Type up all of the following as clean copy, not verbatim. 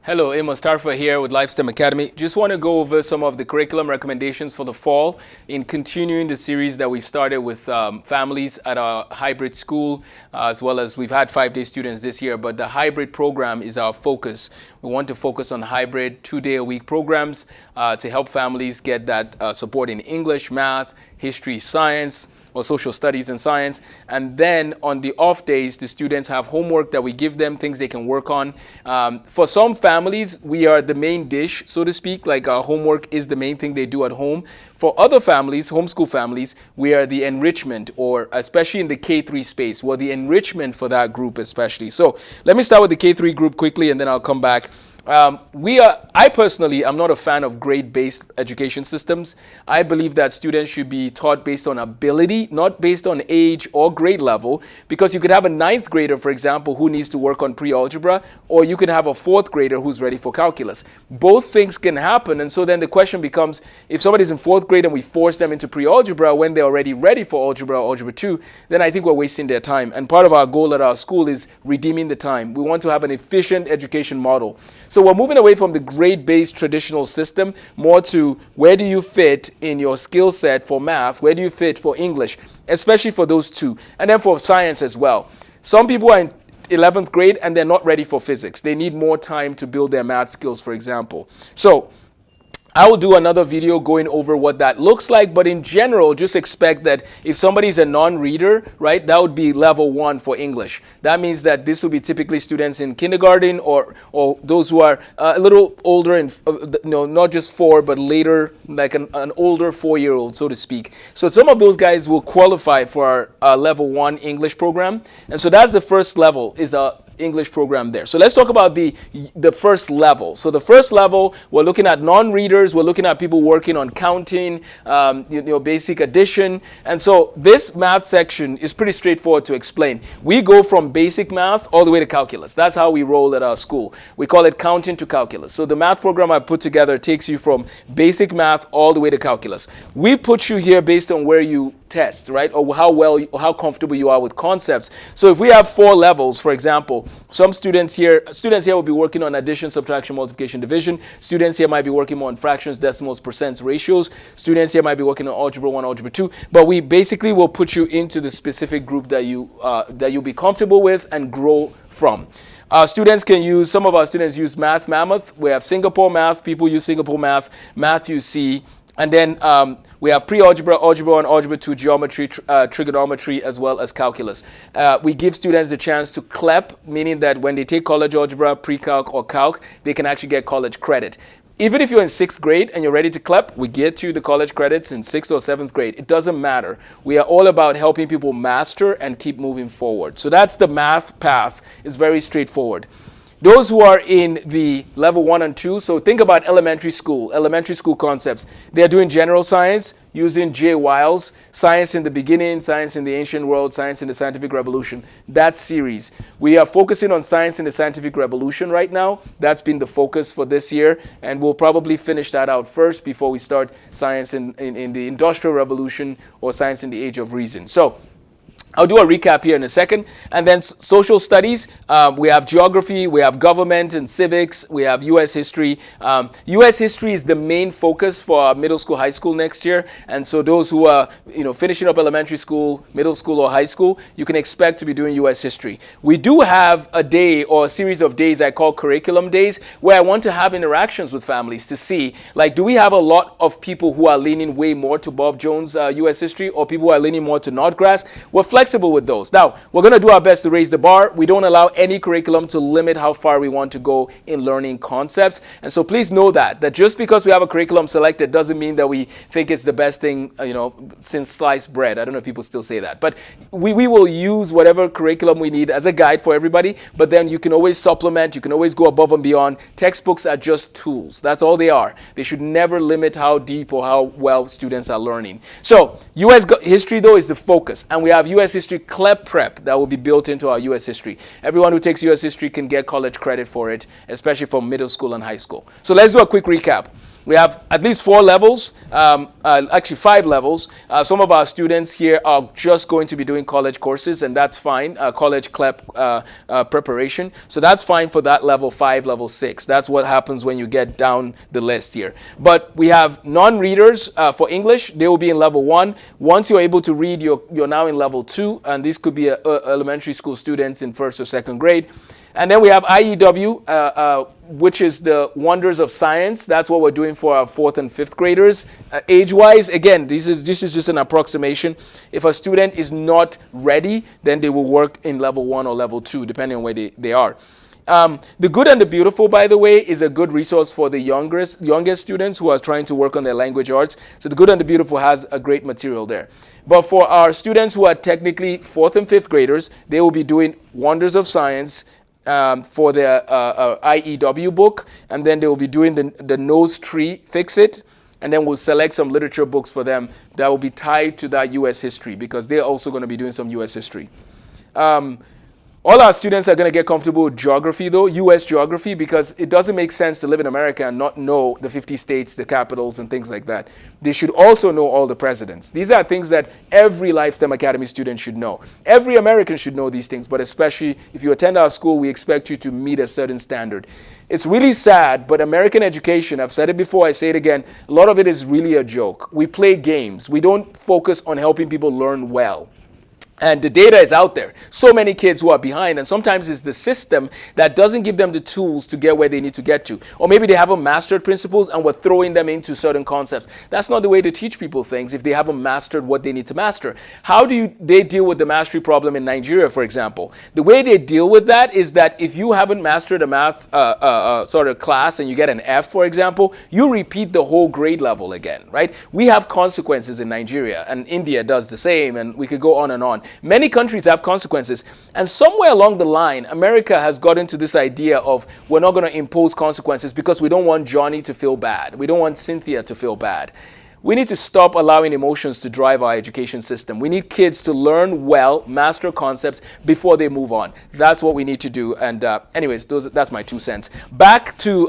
Hello, Amos, Tarfa here with Lifestem Academy. Just want to go over some of the curriculum recommendations for the fall in continuing the series that we've started with families at our hybrid school, as well as we've had 5-day students this year, but the hybrid program is our focus. We want to focus on hybrid 2-day-a-week programs to help families get that support in English, math, history, science, or social studies and science. And then on the off days, the students have homework that we give them, things they can work on. For some families, we are the main dish, so to speak, like our homework is the main thing they do at home. For other families, homeschool families, we are the enrichment, or especially in the K3 space, we're the enrichment for that group especially. So let me start with the K3 group quickly, and then I'll come back. I personally am not a fan of grade-based education systems. I believe that students should be taught based on ability, not based on age or grade level, because you could have a 9th grader, for example, who needs to work on pre-algebra, or you could have a 4th grader who's ready for calculus. Both things can happen, and so then the question becomes, if somebody's in 4th grade and we force them into pre-algebra when they're already ready for algebra or algebra 2, then I think we're wasting their time. And part of our goal at our school is redeeming the time. We want to have an efficient education model. So we're moving away from the grade-based traditional system more to where do you fit in your skill set for math, where do you fit for English, especially for those two, and then for science as well. Some people are in 11th grade and they're not ready for physics. They need more time to build their math skills, for example. So I will do another video going over what that looks like, but in general, just expect that if somebody's a non-reader, right, that would be level 1 for English. That means that this will be typically students in kindergarten or those who are a little older, and not just 4, but later, like an older 4-year-old, so to speak. So some of those guys will qualify for our level 1 English program, and so that's the first level, is a English program there. So let's talk about the first level. So the first level, we're looking at non-readers, we're looking at people working on counting, basic addition. And so this math section is pretty straightforward to explain. We go from basic math all the way to calculus. That's how we roll at our school. We call it counting to calculus. So the math program I put together takes you from basic math all the way to calculus. We put you here based on where you test, right? Or how comfortable you are with concepts. So if we have 4 levels, for example, some students here will be working on addition, subtraction, multiplication, division. Students here might be working more on fractions, decimals, percents, ratios. Students here might be working on algebra 1, algebra 2. But we basically will put you into the specific group that you'll be comfortable with and grow from. Some of our students use Math Mammoth. We have Singapore Math. People use Singapore Math. Math you see. And then we have pre-algebra, algebra 1, algebra 2, geometry, trigonometry, as well as calculus. We give students the chance to CLEP, meaning that when they take college algebra, pre-calc, or calc, they can actually get college credit. Even if you're in 6th grade and you're ready to CLEP, we get you the college credits in 6th or 7th grade. It doesn't matter. We are all about helping people master and keep moving forward. So that's the math path. It's very straightforward. Those who are in the level 1 and 2, so think about elementary school concepts. They're doing general science using J. Wiles, Science in the Beginning, Science in the Ancient World, Science in the Scientific Revolution. That series. We are focusing on Science in the Scientific Revolution right now. That's been the focus for this year, and we'll probably finish that out first before we start Science in the Industrial Revolution or Science in the Age of Reason. So I'll do a recap here in a second. And then social studies, we have geography, we have government and civics, we have U.S. history. U.S. history is the main focus for our middle school, high school next year. And so those who are finishing up elementary school, middle school, or high school, you can expect to be doing U.S. history. We do have a day or a series of days I call curriculum days, where I want to have interactions with families to see, like, do we have a lot of people who are leaning way more to Bob Jones' U.S. history, or people who are leaning more to Nordgrass? We're flexible with those. Now, we're going to do our best to raise the bar. We don't allow any curriculum to limit how far we want to go in learning concepts. And so please know that just because we have a curriculum selected doesn't mean that we think it's the best thing, since sliced bread. I don't know if people still say that. But we will use whatever curriculum we need as a guide for everybody. But then you can always supplement. You can always go above and beyond. Textbooks are just tools. That's all they are. They should never limit how deep or how well students are learning. So U.S. history, though, is the focus. And we have U.S. History CLEP prep that will be built into our US History. Everyone who takes US History can get college credit for it, especially for middle school and high school. So let's do a quick recap. We have at least 4 levels, actually 5 levels. Some of our students here are just going to be doing college courses, and that's fine, college CLEP preparation. So that's fine for that level 5, level 6. That's what happens when you get down the list here. But we have non-readers for English. They will be in level 1. Once you're able to read, you're now in level 2, and these could be elementary school students in 1st or 2nd grade. And then we have IEW, which is the Wonders of Science. That's what we're doing for our 4th and 5th graders. Age-wise, again, this is just an approximation. If a student is not ready, then they will work in level 1 or level 2, depending on where they are. The Good and the Beautiful, by the way, is a good resource for the youngest students who are trying to work on their language arts. So the Good and the Beautiful has a great material there. But for our students who are technically 4th and 5th graders, they will be doing Wonders of Science, for their IEW book, and then they will be doing the Nose Tree Fix It, and then we'll select some literature books for them that will be tied to that US history, because they're also going to be doing some US history. All our students are going to get comfortable with geography, though, US geography, because it doesn't make sense to live in America and not know the 50 states, the capitals, and things like that. They should also know all the presidents. These are things that every LifeSTEM Academy student should know. Every American should know these things, but especially if you attend our school, we expect you to meet a certain standard. It's really sad, but American education, I've said it before, I say it again, a lot of it is really a joke. We play games. We don't focus on helping people learn well. And the data is out there. So many kids who are behind, and sometimes it's the system that doesn't give them the tools to get where they need to get to. Or maybe they haven't mastered principles and we're throwing them into certain concepts. That's not the way to teach people things if they haven't mastered what they need to master. How do they deal with the mastery problem in Nigeria, for example? The way they deal with that is that if you haven't mastered a math sort of class and you get an F, for example, you repeat the whole grade level again, right? We have consequences in Nigeria, and India does the same, and we could go on and on. Many countries have consequences, and somewhere along the line, America has got into this idea of we're not going to impose consequences because we don't want Johnny to feel bad. We don't want Cynthia to feel bad. We need to stop allowing emotions to drive our education system. We need kids to learn well, master concepts before they move on. That's what we need to do. And anyways, that's my 2 cents. Back to,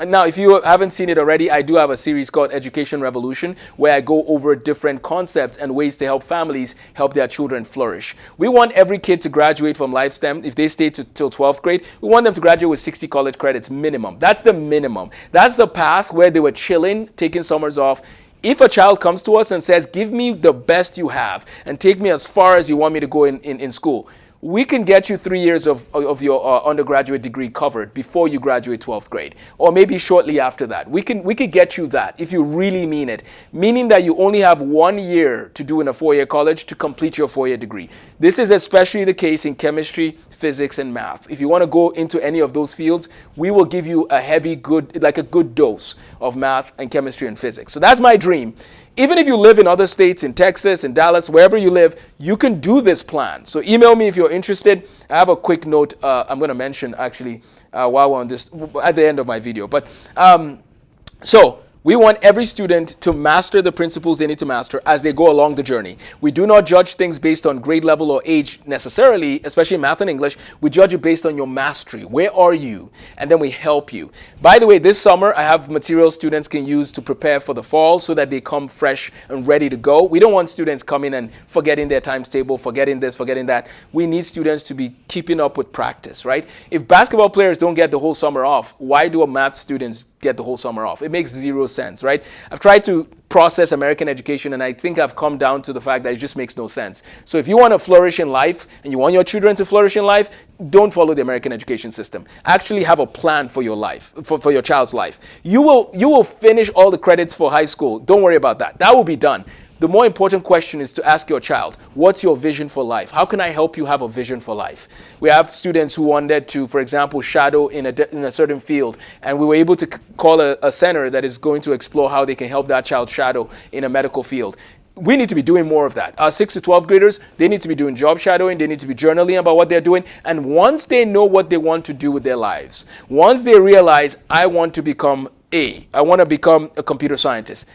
now if you haven't seen it already, I do have a series called Education Revolution, where I go over different concepts and ways to help families help their children flourish. We want every kid to graduate from LifeSTEM. If they stay till 12th grade, we want them to graduate with 60 college credits minimum. That's the minimum. That's the path where they were chilling, taking summers off. If a child comes to us and says, give me the best you have and take me as far as you want me to go in school, we can get you 3 years of your undergraduate degree covered before you graduate 12th grade, or maybe shortly after that. We could get you that if you really mean it, meaning that you only have 1 year to do in a 4-year college to complete your 4-year degree. This is especially the case in chemistry, physics, and math. If you want to go into any of those fields, we will give you a good dose of math and chemistry and physics. So that's my dream. Even if you live in other states, in Texas, in Dallas, wherever you live, you can do this plan. So email me if you're interested. I have a quick note I'm going to mention actually while we're on this at the end of my video. But so we want every student to master the principles they need to master as they go along the journey. We do not judge things based on grade level or age necessarily, especially math and English. We judge it based on your mastery. Where are you? And then we help you. By the way, this summer I have materials students can use to prepare for the fall so that they come fresh and ready to go. We don't want students coming and forgetting their times table, forgetting this, forgetting that. We need students to be keeping up with practice, right? If basketball players don't get the whole summer off, why do math students get the whole summer off? It makes zero sense, right? I've tried to process American education, and I think I've come down to the fact that it just makes no sense. So if you want to flourish in life and you want your children to flourish in life, don't follow the American education system. Actually have a plan for your life, for your child's life. You will finish all the credits for high school. Don't worry about that. That will be done. The more important question is to ask your child, what's your vision for life? How can I help you have a vision for life? We have students who wanted to, for example, shadow in a certain field, and we were able to call a center that is going to explore how they can help that child shadow in a medical field. We need to be doing more of that. Our 6 to 12 graders, they need to be doing job shadowing. They need to be journaling about what they're doing. And once they know what they want to do with their lives, once they realize, I want to become I want to become a computer scientist.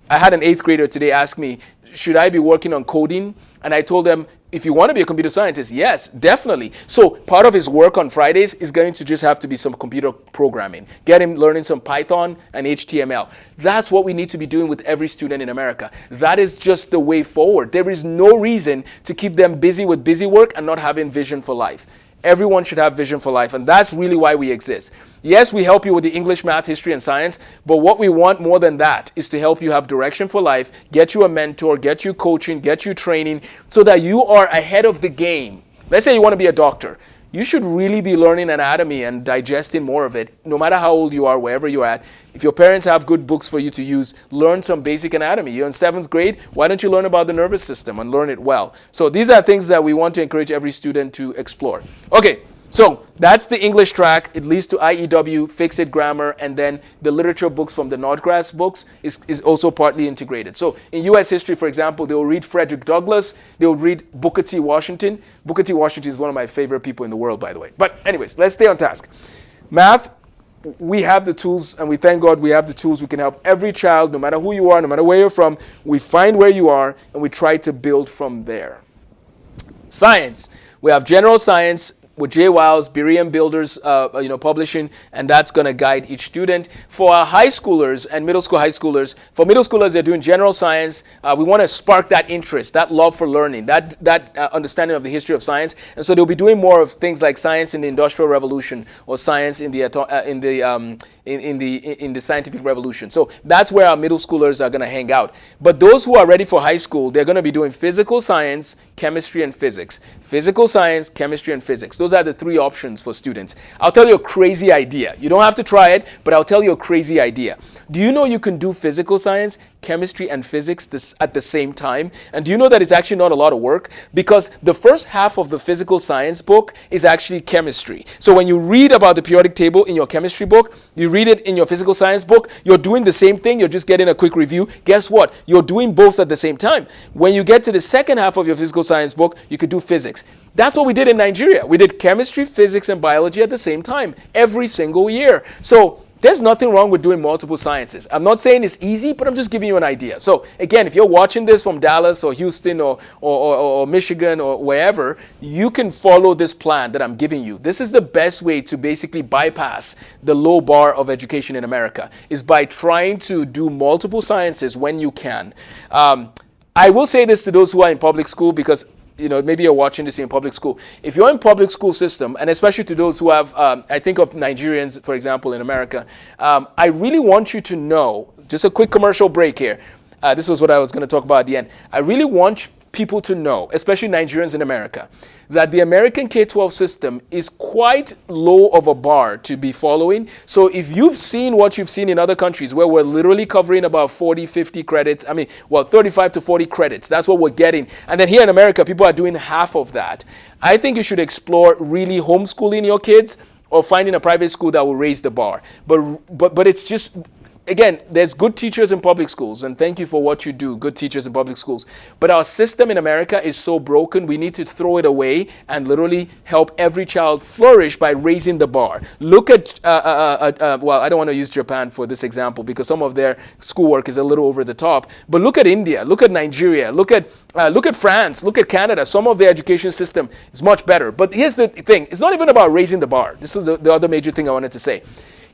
I had an 8th grader today ask me, should I be working on coding? And I told them, if you want to be a computer scientist, yes, definitely. So part of his work on Fridays is going to just have to be some computer programming. Get him learning some Python and HTML. That's what we need to be doing with every student in America. That is just the way forward. There is no reason to keep them busy with busy work and not having vision for life. Everyone should have vision for life, and that's really why we exist. Yes, we help you with the English, math, history, and science, but what we want more than that is to help you have direction for life, get you a mentor, get you coaching, get you training, so that you are ahead of the game. Let's say you want to be a doctor. You should really be learning anatomy and digesting more of it, no matter how old you are, wherever you're at. If your parents have good books for you to use, learn some basic anatomy. You're in 7th grade, why don't you learn about the nervous system and learn it well? So these are things that we want to encourage every student to explore. Okay, so that's the English track. It leads to IEW, Fix-It Grammar, and then the literature books from the Nordgrass books is also partly integrated. So in U.S. history, for example, they will read Frederick Douglass. They will read Booker T. Washington. Booker T. Washington is one of my favorite people in the world, by the way. But anyways, let's stay on task. Math, we have the tools, and we thank God we have the tools. We can help every child, no matter who you are, no matter where you're from. We find where you are, and we try to build from there. Science, we have general science with J. Wiles, Biriam Builders, publishing, and that's going to guide each student. For our high schoolers and middle school high schoolers, for middle schoolers, they're doing general science. We want to spark that interest, that love for learning, that understanding of the history of science, and so they'll be doing more of things like science in the Industrial Revolution or science in the scientific revolution. So that's where our middle schoolers are going to hang out. But those who are ready for high school, they're going to be doing physical science, chemistry, and physics. Physical science, chemistry, and physics. Those are the 3 options for students. I'll tell you a crazy idea. You don't have to try it, but I'll tell you a crazy idea. Do you know you can do physical science, chemistry, and physics at the same time? And do you know that it's actually not a lot of work? Because the first half of the physical science book is actually chemistry. So when you read about the periodic table in your chemistry book, you read it in your physical science book, you're doing the same thing, you're just getting a quick review. Guess what? You're doing both at the same time. When you get to the second half of your physical science book, you could do physics. That's what we did in Nigeria. We did chemistry, physics, and biology at the same time, every single year. So there's nothing wrong with doing multiple sciences. I'm not saying it's easy, but I'm just giving you an idea. So again, if you're watching this from Dallas or Houston or Michigan or wherever, you can follow this plan that I'm giving you. This is the best way to basically bypass the low bar of education in America, is by trying to do multiple sciences when you can. I will say this to those who are in public school, because maybe you're watching this in public school. If you're in public school system, and especially to those who have, I think of Nigerians, for example, in America, I really want you to know, just a quick commercial break here. This was what I was going to talk about at the end. I really want people to know, especially Nigerians in America, that the American K-12 system is quite low of a bar to be following. So if you've seen what you've seen in other countries where we're literally covering about 40, 50 credits, 35 to 40 credits, that's what we're getting. And then here in America, people are doing half of that. I think you should explore really homeschooling your kids or finding a private school that will raise the bar. But it's just... Again, there's good teachers in public schools, and thank you for what you do, good teachers in public schools. But our system in America is so broken, we need to throw it away and literally help every child flourish by raising the bar. Look at, well, I don't want to use Japan for this example because some of their schoolwork is a little over the top. But look at India, look at Nigeria, look at France, look at Canada. Some of their education system is much better. But here's the thing, it's not even about raising the bar. This is the other major thing I wanted to say.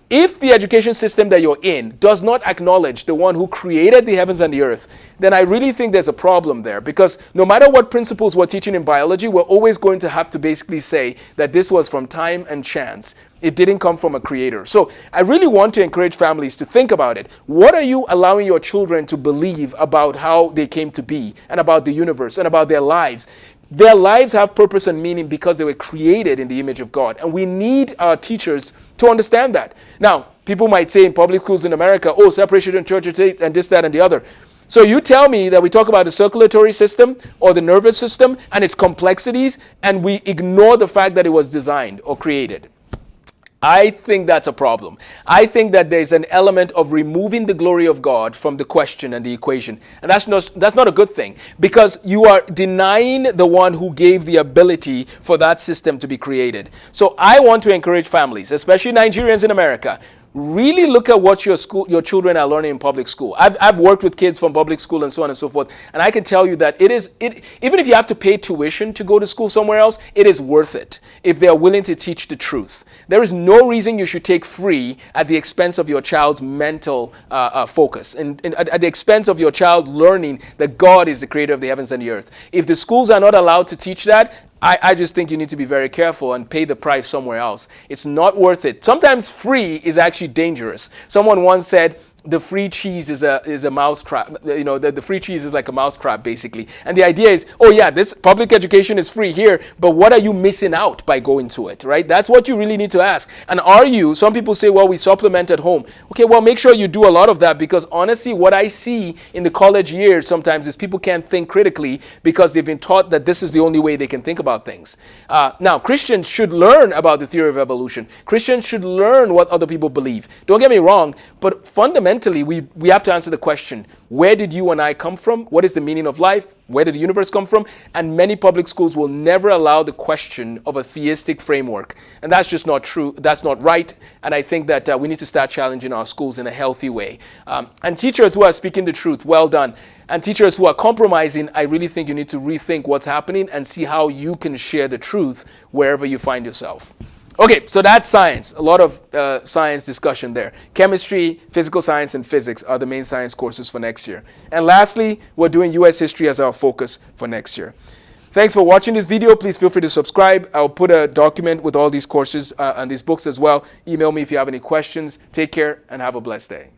If the education system that you're in does not acknowledge the one who created the heavens and the earth, then I really think there's a problem there, because no matter what principles we're teaching in biology, we're always going to have to basically say that this was from time and chance. It didn't come from a creator. So I really want to encourage families to think about it. What are you allowing your children to believe about how they came to be and about the universe and about their lives? Their lives have purpose and meaning because they were created in the image of God. And we need our teachers to understand that. Now, people might say in public schools in America, oh, separation in church and state and this, that, and the other. So you tell me that we talk about the circulatory system or the nervous system and its complexities, and we ignore the fact that it was designed or created. I think that's a problem. I think that there's an element of removing the glory of God from the question and the equation. And that's not a good thing, because you are denying the one who gave the ability for that system to be created. So I want to encourage families, especially Nigerians in America, really look at what your children are learning in public school. I've worked with kids from public school and so on and so forth, and I can tell you that even if you have to pay tuition to go to school somewhere else, it is worth it if they are willing to teach the truth. There is no reason you should take free at the expense of your child's mental focus, and at the expense of your child learning that God is the creator of the heavens and the earth. If the schools are not allowed to teach that, I just think you need to be very careful and pay the price somewhere else. It's not worth it. Sometimes free is actually dangerous. Someone once said, the free cheese is a mouse trap. The free cheese is like a mouse trap, basically. And the idea is, oh yeah, this public education is free here, but what are you missing out by going to it, right? That's what you really need to ask. And some people say, well, we supplement at home. Okay, well, make sure you do a lot of that, because honestly, what I see in the college years sometimes is people can't think critically because they've been taught that this is the only way they can think about things. Now, Christians should learn about the theory of evolution. Christians should learn what other people believe. Don't get me wrong, but fundamentally, we have to answer the question, where did you and I come from? What is the meaning of life? Where did the universe come from? And many public schools will never allow the question of a theistic framework. And that's just not true. That's not right. And I think that we need to start challenging our schools in a healthy way. And teachers who are speaking the truth, well done. And teachers who are compromising, I really think you need to rethink what's happening and see how you can share the truth wherever you find yourself. Okay, so that's science. A lot of science discussion there. Chemistry, physical science, and physics are the main science courses for next year. And lastly, we're doing U.S. history as our focus for next year. Thanks for watching this video. Please feel free to subscribe. I'll put a document with all these courses and these books as well. Email me if you have any questions. Take care and have a blessed day.